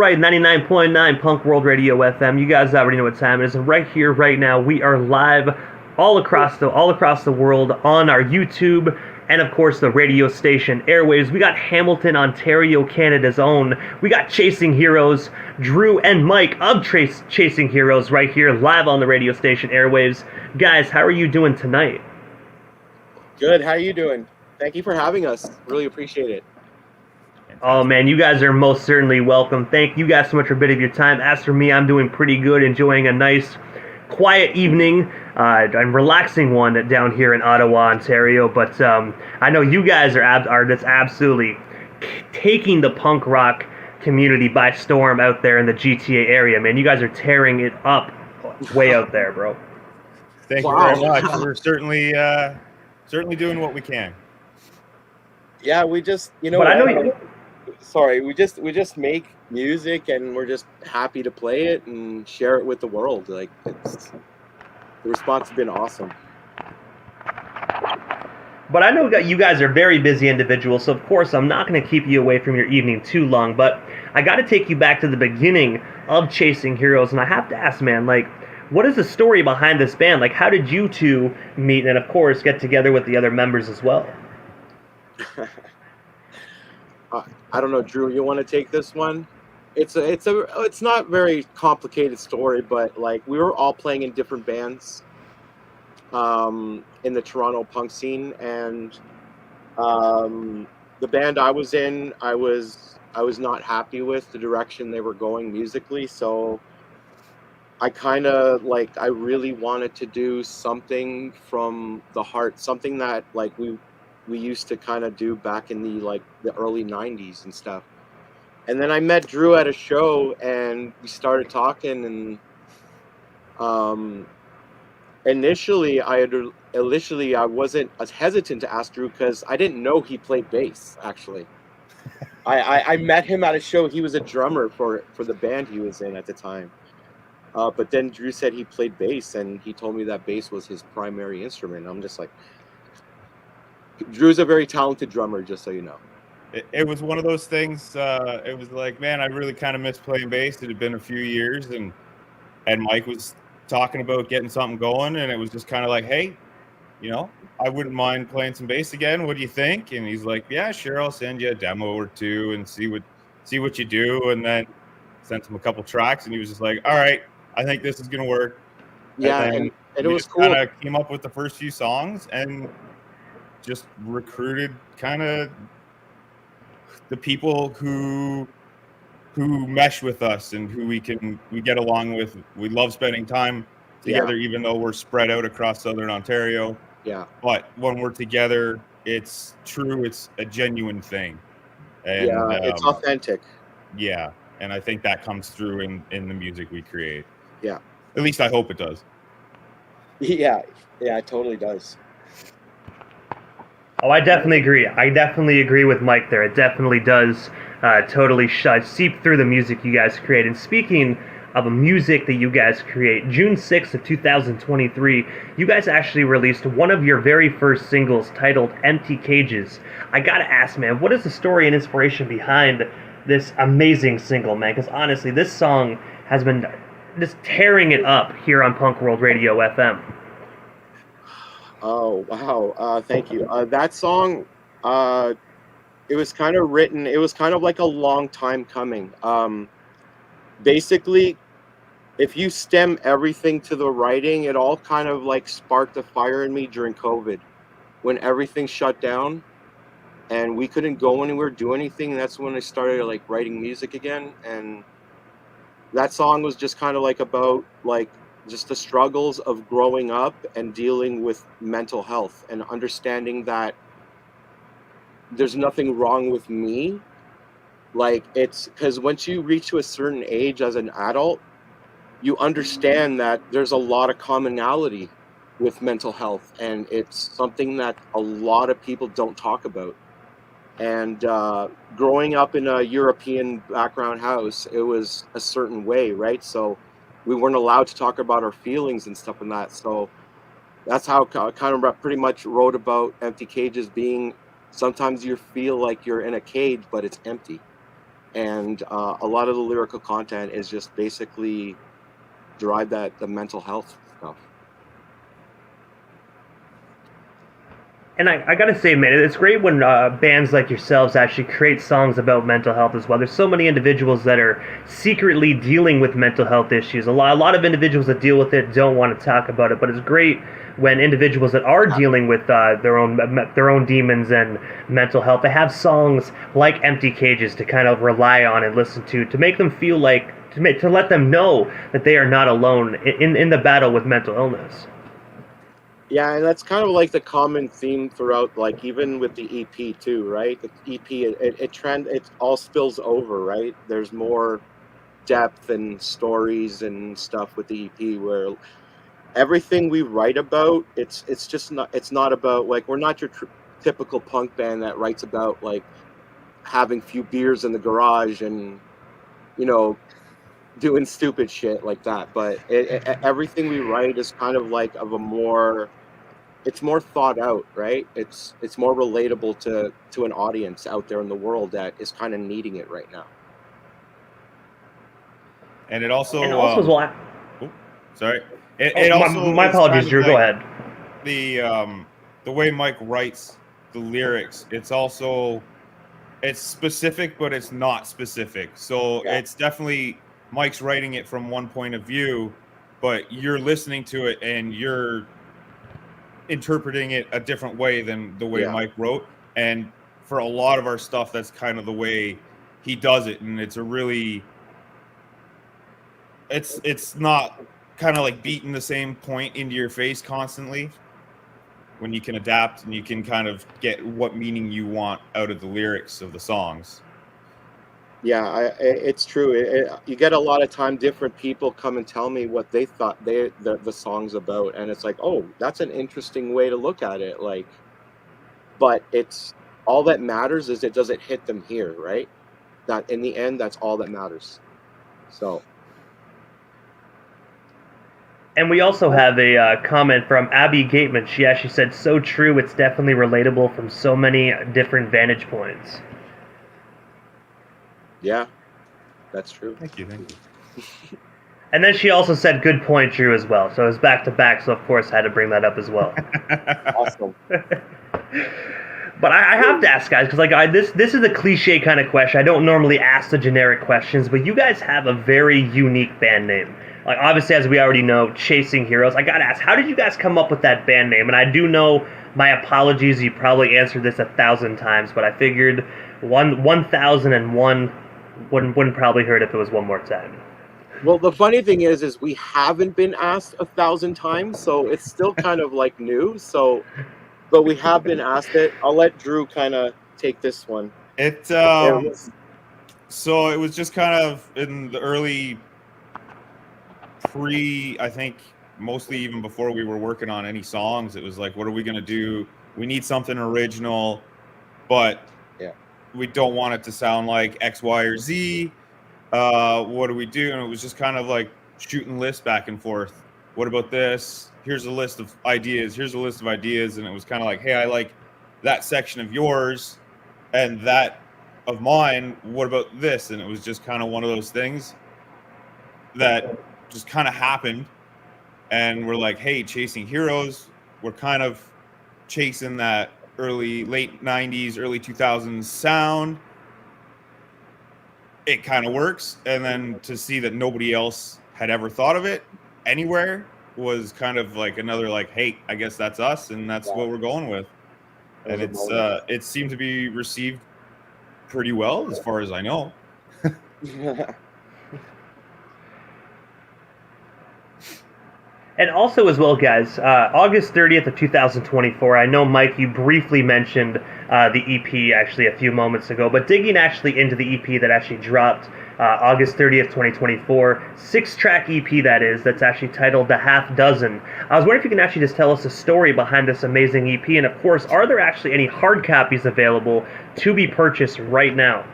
right, 99.9 Punk World Radio FM. You guys already know what time it is. And right here, right now, we are live all across the world on our YouTube and of course the radio station airwaves. We got Hamilton, Ontario, Canada's own. We got Chasing Heroes, Drew and Mike of Chasing Heroes right here live on the radio station airwaves. Guys, how are you doing tonight? Good. How are you doing? Thank you for having us. Really appreciate it. Oh man, you guys are most certainly welcome. Thank you guys so much for a bit of your time. As for me, I'm doing pretty good, enjoying a nice, quiet evening. I'm relaxing one down here in Ottawa, Ontario. But I know you guys are just absolutely taking the punk rock community by storm out there in the GTA area. Man, you guys are tearing it up way out there, bro. Thank you very much. We're certainly doing what we can. Yeah, we just we just make music, and we're just happy to play it and share it with the world. Like, the response has been awesome. But I know that you guys are very busy individuals, so of course I'm not going to keep you away from your evening too long, but I got to take you back to the beginning of Chasing Heroes, and I have to ask, man, like, what is the story behind this band? Like, how did you two meet and, of course, get together with the other members as well? I don't know, Drew, you want to take this one? It's not very complicated story, but like, we were all playing in different bands in the Toronto punk scene, and the band I was in, I was not happy with the direction they were going musically, so I really wanted to do something from the heart, something that like we used to kind of do back in the early 90s and stuff. And then I met Drew at a show, and we started talking, and initially I wasn't as hesitant to ask Drew because I didn't know he played bass, actually. I met him at a show. He was a drummer for the band he was in at the time. But then Drew said he played bass, and he told me that bass was his primary instrument. I'm just like, Drew's a very talented drummer, just so you know. It was one of those things. It was like, man, I really kind of miss playing bass. It had been a few years, and Mike was talking about getting something going, and it was just kind of like, hey, I wouldn't mind playing some bass again. What do you think? And he's like, yeah, sure, I'll send you a demo or two and see what you do. And then sent him a couple tracks, and he was just like, all right, I think this is gonna work. Yeah, and it was cool. Kind of came up with the first few songs and just recruited kind of the people who mesh with us and who we get along with. We love spending time together, even though we're spread out across Southern Ontario. Yeah. But when we're together, it's true. It's a genuine thing. And, it's authentic. Yeah. And I think that comes through in the music we create. Yeah. At least I hope it does. Yeah. Yeah, it totally does. Oh, I definitely agree. I definitely agree with Mike there. It definitely does totally seep through the music you guys create. And speaking of music that you guys create, June 6th of 2023, you guys actually released one of your very first singles titled Empty Cages. I gotta ask, man, what is the story and inspiration behind this amazing single, man? Because honestly, this song has been just tearing it up here on Punk World Radio FM. Oh, wow. Thank you. That song, it was kind of written, it was kind of like a long time coming. Basically, if you stem everything to the writing, it all kind of like sparked a fire in me during COVID when everything shut down and we couldn't go anywhere, do anything. That's when I started like writing music again. And that song was just kind of like about like just the struggles of growing up and dealing with mental health and understanding that there's nothing wrong with me. Like, it's because once you reach to a certain age as an adult, you understand that there's a lot of commonality with mental health, and it's something that a lot of people don't talk about. And growing up in a European background house, it was a certain way, right? So we weren't allowed to talk about our feelings and stuff like that. So that's how I kind of pretty much wrote about Empty Cages being, sometimes you feel like you're in a cage, but it's empty. and a lot of the lyrical content is just basically drive the mental health stuff. And I gotta say, man, it's great when bands like yourselves actually create songs about mental health as well. There's so many individuals that are secretly dealing with mental health issues. A lot of individuals that deal with it don't want to talk about it, but it's great when individuals that are dealing with their own demons and mental health, they have songs like "Empty Cages" to kind of rely on and listen to make them feel like to let them know that they are not alone in the battle with mental illness. Yeah, and that's kind of like the common theme throughout, like even with the EP too, right? The EP, it all spills over, right? There's more depth and stories and stuff with the EP, where everything we write about, it's just not, it's not about, like, we're not your typical punk band that writes about like having few beers in the garage and, you know, doing stupid shit like that. But everything we write is kind of like of a more, it's more thought out, right? It's more relatable to an audience out there in the world that is kind of needing it right now. And it also, And also as well. Sorry. It also, my apologies, kind of Drew. like Go ahead. The way Mike writes the lyrics, it's also, it's specific, but it's not specific. So Yeah. it's definitely Mike's writing it from one point of view, but you're listening to it and you're interpreting it a different way than the way Yeah. Mike wrote. And for a lot of our stuff, that's kind of the way he does it. And it's a really, it's not kind of like beating the same point into your face constantly, when you can adapt and you can kind of get what meaning you want out of the lyrics of the songs. Yeah, it's true. You get a lot of time different people come and tell me what they thought the song's about, and it's like, oh, that's an interesting way to look at it. Like, but it's all that matters is does it hit them here, right? That in the end, that's all that matters. So. And we also have a comment from Abby Gateman. She actually said, "So true. It's definitely relatable from so many different vantage points." Yeah, that's true. Thank you. And then she also said, "Good point, Drew," as well. So it was back to back. So of course, I had to bring that up as well. Awesome. But I have to ask, guys, because like this is a cliche kind of question. I don't normally ask the generic questions, but you guys have a very unique band name. Like, obviously, as we already know, Chasing Heroes. I gotta ask, how did you guys come up with that band name? And I do know, my apologies, you probably answered this 1,000 times, but I figured 1,001 wouldn't probably hurt if it was one more time. Well, the funny thing is we haven't been asked 1,000 times, so it's still kind of like new. So, but we have been asked it. I'll let Drew kind of take this one. So it was just kind of in the early I think mostly even before we were working on any songs, it was like, what are we going to do? We need something original, but we don't want it to sound like X, Y, or Z. What do we do? And it was just kind of like shooting lists back and forth. What about this? Here's a list of ideas. Here's a list of ideas. And it was kind of like, hey, I like that section of yours and that of mine. What about this? And it was just kind of one of those things that just kind of happened. And we're like, hey, Chasing Heroes. We're kind of chasing that late 90s, early 2000s sound. It kind of works. And then to see that nobody else had ever thought of it anywhere was kind of like another, like, hey, I guess that's us, and that's what we're going with. And it seemed to be received pretty well, as far as I know. And also as well, guys, August 30th of 2024, I know, Mike, you briefly mentioned the EP actually a few moments ago, but digging actually into the EP that actually dropped August 30th, 2024, 6-track EP that's actually titled The Half Dozen. I was wondering if you can actually just tell us the story behind this amazing EP, and of course, are there actually any hard copies available to be purchased right now?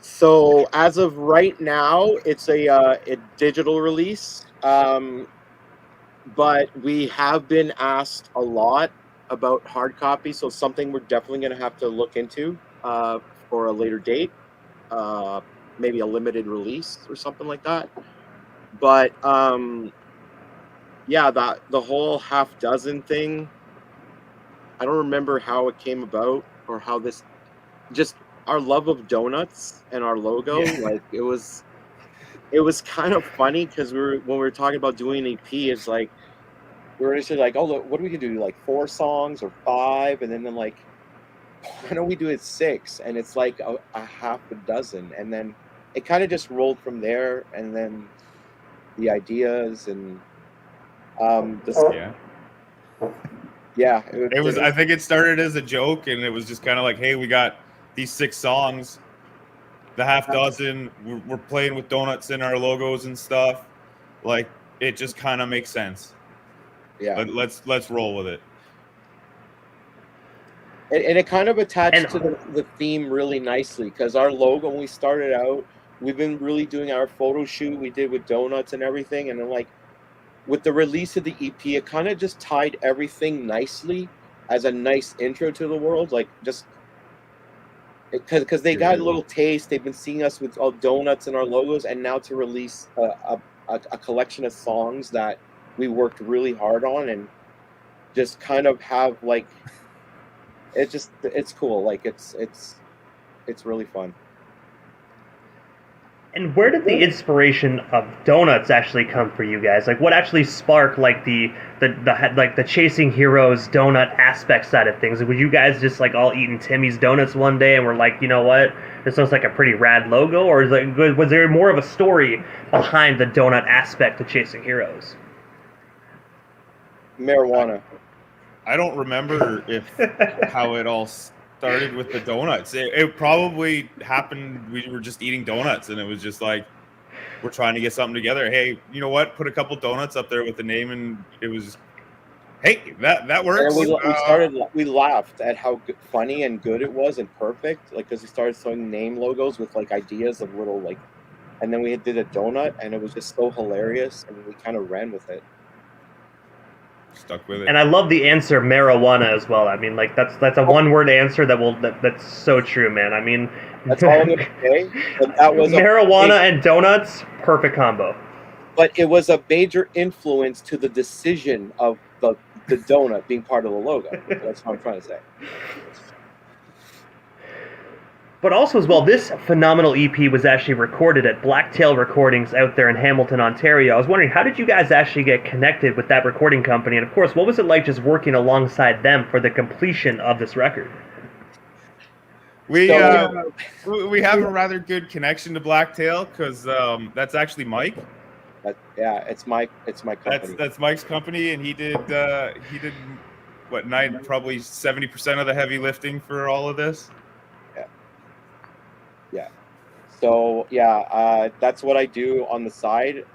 So as of right now, it's a digital release, but we have been asked a lot about hard copy, so something we're definitely going to have to look into for a later date, maybe a limited release or something like that. But yeah, the whole half dozen thing, I don't remember how it came about or how this, just our love of donuts and our logo. Yeah. Like it was kind of funny because when we were talking about doing an EP, it's like we were initially like, oh, look, what do we do? Like 4 songs or 5, and then like, why don't we do it 6? And it's like a half a dozen, and then it kind of just rolled from there, and then the ideas and Yeah. yeah, It was. I think it started as a joke, and it was just kind of like, hey, we got these 6 songs, the half dozen. We're playing with donuts in our logos and stuff. Like it just kind of makes sense. yeah. Let's roll with it. And it kind of attached And- to the theme really nicely, because our logo, when we started out, we've been really doing our photo shoot we did with donuts and everything, and then like with the release of the EP, it kind of just tied everything nicely as a nice intro to the world, like just because they got a little taste. They've been seeing us with all donuts and our logos, and now to release a collection of songs that we worked really hard on, and just kind of have like it's cool. Like it's really fun. And where did the inspiration of donuts actually come for you guys? Like, what actually sparked like the chasing heroes donut aspect side of things? Were you guys just like all eating Timmy's donuts one day and were like, you know what, this looks like a pretty rad logo? Or was there more of a story behind the donut aspect of chasing heroes? Marijuana. I don't remember how it all started with the donuts. It probably happened. We were just eating donuts, and it was just like, we're trying to get something together. Hey, you know what? Put a couple donuts up there with the name, and it was, hey, that works. And we laughed at how funny and good it was and perfect. Like, because we started throwing name logos with like ideas of little like, and then we did a donut, and it was just so hilarious, and we kind of ran with it. Stuck with it. And I love the answer marijuana as well. I mean, like that's a one-word answer that's so true, man. I mean, that's all I'm gonna say. That was marijuana and donuts, perfect combo. But it was a major influence to the decision of the donut being part of the logo. That's what I'm trying to say. But also as well, this phenomenal EP was actually recorded at Blacktail Recordings out there in Hamilton, Ontario. I was wondering, how did you guys actually get connected with that recording company? And of course, what was it like just working alongside them for the completion of this record? We have a rather good connection to Blacktail because that's actually Mike. It's my company. That's Mike's company, and he did what, probably 70% of the heavy lifting for all of this. Yeah. So that's what I do on the side,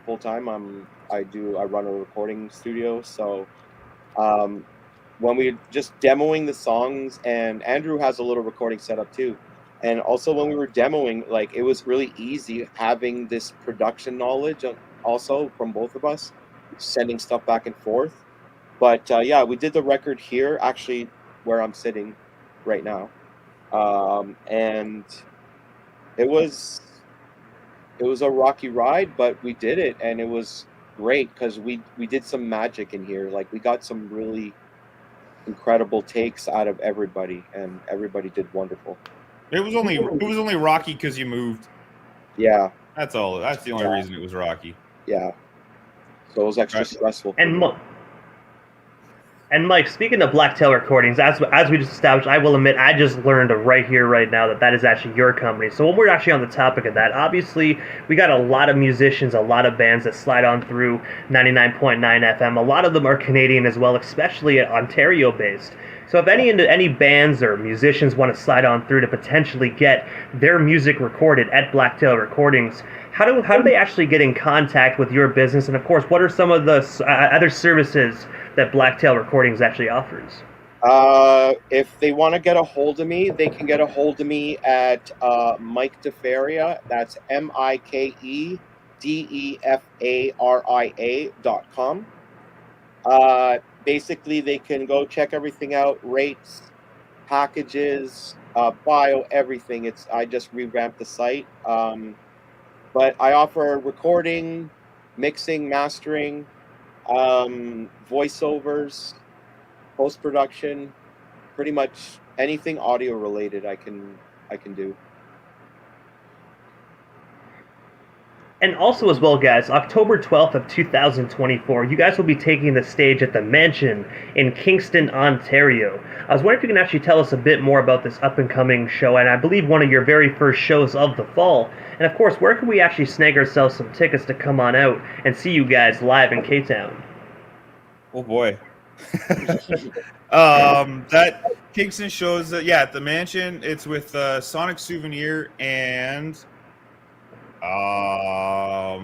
full time. I run a recording studio. So when we just demoing the songs, and Andrew has a little recording setup too, and also when we were demoing, like it was really easy having this production knowledge also from both of us, sending stuff back and forth. But we did the record here, actually, where I'm sitting right now. And it was a rocky ride, but we did it, and it was great because we did some magic in here. Like we got some really incredible takes out of everybody, and everybody did wonderful. It was only rocky because you moved. Yeah, that's all. That's the only reason it was rocky. Yeah, so it was extra stressful. And Mike, speaking of Blacktail Recordings, as we just established, I will admit I just learned right here, right now, that is actually your company. So when we're actually on the topic of that, obviously we got a lot of musicians, a lot of bands that slide on through 99.9 FM. A lot of them are Canadian as well, especially Ontario-based. So if any bands or musicians want to slide on through to potentially get their music recorded at Blacktail Recordings, how do they actually get in contact with your business? And of course, what are some of the other services that Blacktail Recordings actually offers? If they want to get a hold of me, they can get a hold of me at Mike DeFaria. That's MikeDefaria.com. Basically, they can go check everything out: rates, packages, bio, everything. I just revamped the site. But I offer recording, mixing, mastering, voiceovers, post production, pretty much anything audio related. I can do. And also as well, guys, October 12th of 2024, you guys will be taking the stage at the Mansion in Kingston, Ontario. I was wondering if you can actually tell us a bit more about this up-and-coming show, and I believe one of your very first shows of the fall. And of course, where can we actually snag ourselves some tickets to come on out and see you guys live in K-Town? Oh boy. That Kingston shows at the Mansion. It's with Sonic Souvenir and oh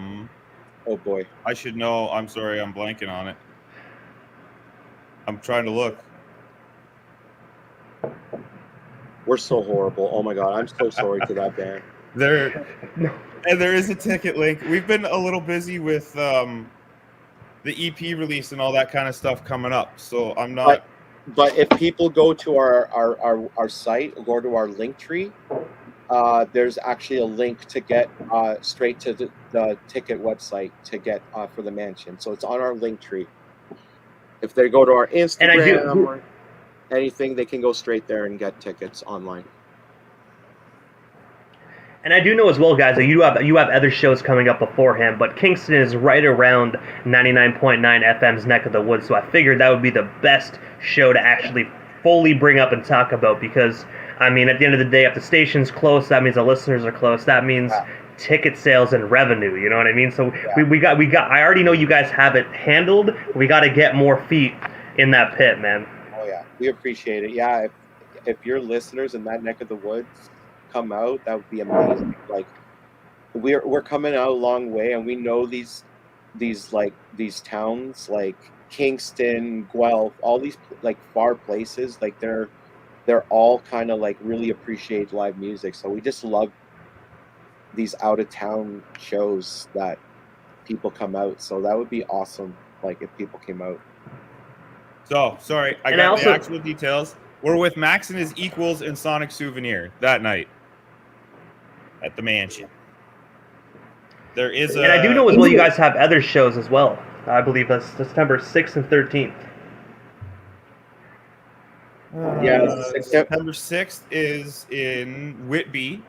boy, I should know. I'm sorry, I'm blanking on it. I'm trying to look. We're so horrible. Oh my god, I'm so sorry to that band. There is a ticket link. We've been a little busy with the EP release and all that kind of stuff coming up, so I'm not. But if people go to our site, go to our Linktree, there's actually a link to get straight to the ticket website to get for the Mansion. So it's on our Linktree. If they go to our Instagram or anything, they can go straight there and get tickets online. And I do know as well, guys, that you have other shows coming up beforehand, but Kingston is right around 99.9 FM's neck of the woods, so I figured that would be the best show to actually fully bring up and talk about, because, I mean, at the end of the day, if the station's close, that means the listeners are close. That means ticket sales and revenue, you know what I mean? So we got. I already know you guys have it handled. We got to get more feet in that pit, man. Oh yeah, we appreciate it. Yeah, if your listeners in that neck of the woods come out, that would be amazing. Like we're coming out a long way, and we know these towns like Kingston, Guelph, all these like far places, like they're all kind of like really appreciate live music. So we just love these out of town shows that people come out. So that would be awesome, like if people came out. So sorry, I got the actual details. We're with Max and his equals and Sonic Souvenir that night at the Mansion. There is and I do know as well you guys have other shows as well. I believe that's September 6th and 13th. September 6th is in Whitby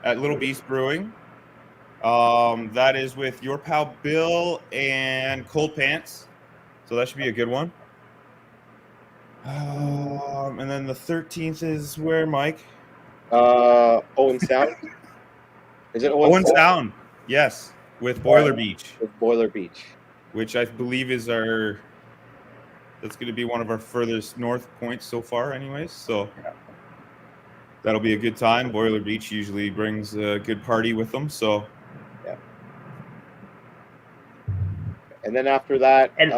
at Little Beast Brewing. That is with your pal Bill and Cold Pants. So that should be a good one. And then the 13th is where, Mike? Owen Sound. Is it Owen Sound? Yes, with Boiler Beach. With Boiler Beach, which I believe is that's going to be one of our furthest north points so far, anyways. So that'll be a good time. Boiler Beach usually brings a good party with them. So yeah. And then after that, and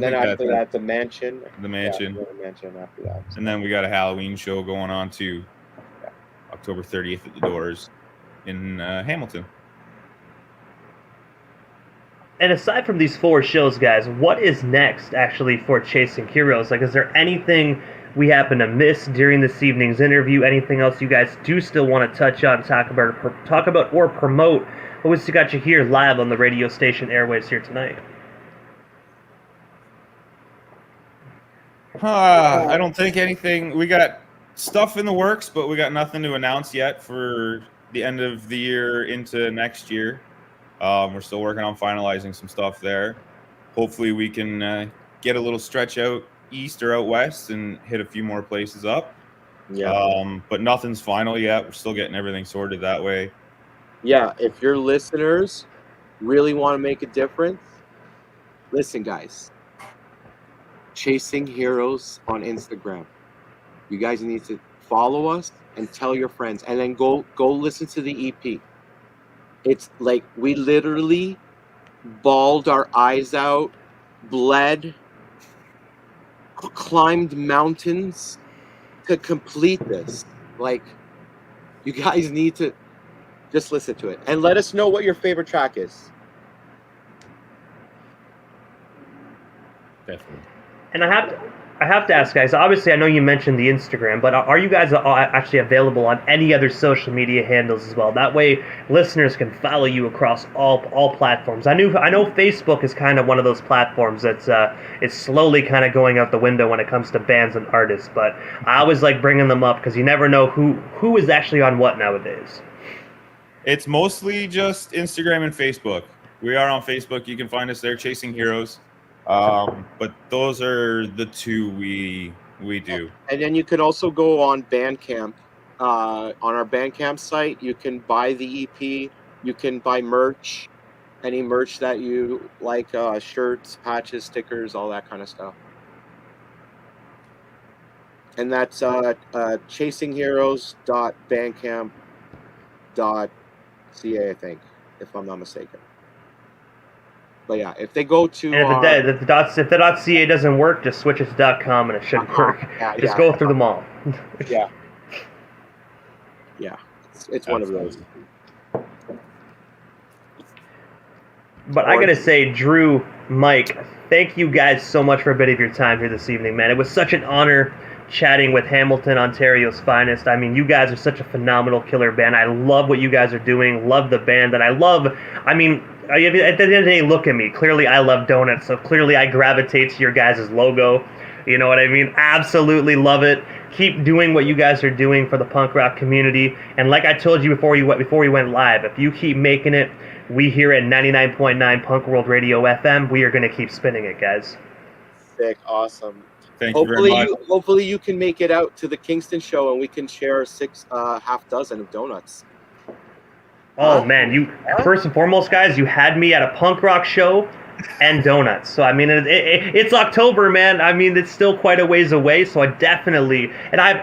then after that, the Mansion. The Mansion. Yeah, the Mansion after that. And then we got a Halloween show going on too. Yeah. October 30th at the Doors in Hamilton. And aside from these 4 shows, guys, what is next actually for Chasing Heroes? Like, is there anything we happen to miss during this evening's interview? Anything else you guys do still want to touch on, talk about, or promote? What was got you here live on the radio station airwaves here tonight? I don't think anything. We got stuff in the works, but we got nothing to announce yet for the end of the year into next year. We're still working on finalizing some stuff there. Hopefully we can get a little stretch out east or out west and hit a few more places up. Yeah. But nothing's final yet. We're still getting everything sorted that way. Yeah, if your listeners really want to make a difference, listen, guys. Chasing Heroes on Instagram. You guys need to follow us and tell your friends, and then go listen to the EP. It's like we literally bawled our eyes out, bled, climbed mountains to complete this. Like, you guys need to just listen to it and let us know what your favorite track is. Definitely. And I I have to ask, guys. Obviously, I know you mentioned the Instagram, but are you guys actually available on any other social media handles as well? That way, listeners can follow you across all platforms. I know Facebook is kind of one of those platforms that's is slowly kind of going out the window when it comes to bands and artists. But I always like bringing them up because you never know who is actually on what nowadays. It's mostly just Instagram and Facebook. We are on Facebook. You can find us there, Chasing Heroes. But those are the two we do. And then you could also go on Bandcamp. On our Bandcamp site, you can buy the EP. You can buy merch, any merch that you like, shirts, patches, stickers, all that kind of stuff. And that's chasingheroes.bandcamp.ca, I think, if I'm not mistaken. But yeah, if they go to And if the .ca doesn't work, just switch it to .com and it should work. Just go through them all. Yeah. Yeah. It's one of those. But I gotta say, Drew, Mike, thank you guys so much for a bit of your time here this evening, man. It was such an honor chatting with Hamilton, Ontario's finest. I mean, you guys are such a phenomenal killer band. I love what you guys are doing, love the band, and at the end of the day, look at me. Clearly, I love donuts, so clearly I gravitate to your guys' logo. You know what I mean? Absolutely love it. Keep doing what you guys are doing for the punk rock community. And like I told you before we went live, if you keep making it, we here at 99.9 Punk World Radio FM, we are going to keep spinning it, guys. Sick. Awesome. Thank you very much. Hopefully you can make it out to the Kingston show and we can share half dozen of donuts. Oh man, first and foremost, guys, you had me at a punk rock show and donuts. So I mean, it's October, man. I mean, it's still quite a ways away. So I've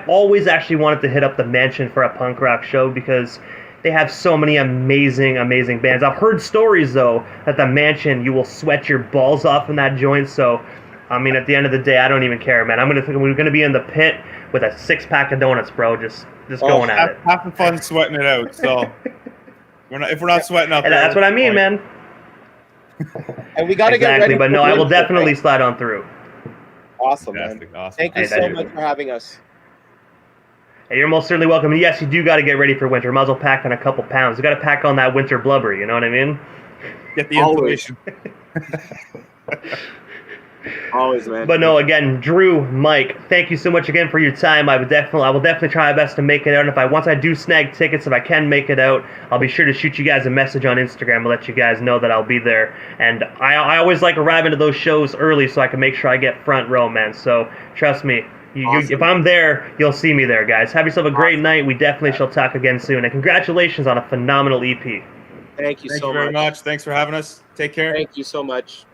always actually wanted to hit up the Mansion for a punk rock show because they have so many amazing bands. I've heard stories though that the Mansion, you will sweat your balls off in that joint. So I mean, at the end of the day, I don't even care, man. We're gonna be in the pit with a 6-pack of donuts, bro. Just going at it. Have fun sweating it out. So. If we're not sweating out there, that's what I mean, man. And we got to get ready. But no, I will definitely slide on through. Awesome, man. Awesome. Thank you so much for having us. Hey, you're most certainly welcome. And yes, you do got to get ready for winter. Might as well pack on a couple pounds. You got to pack on that winter blubber. You know what I mean? Get the inflammation. Always, man. But no, again, Drew, Mike, thank you so much again for your time. I will definitely try my best to make it out. And once I do snag tickets, if I can make it out, I'll be sure to shoot you guys a message on Instagram to let you guys know that I'll be there. And I always like arriving to those shows early so I can make sure I get front row, man. So trust me, Awesome. If I'm there, you'll see me there, guys. Have yourself a great night. We definitely shall talk again soon. And congratulations on a phenomenal EP. Thank you so very much. Thanks for having us. Take care. Thank you so much.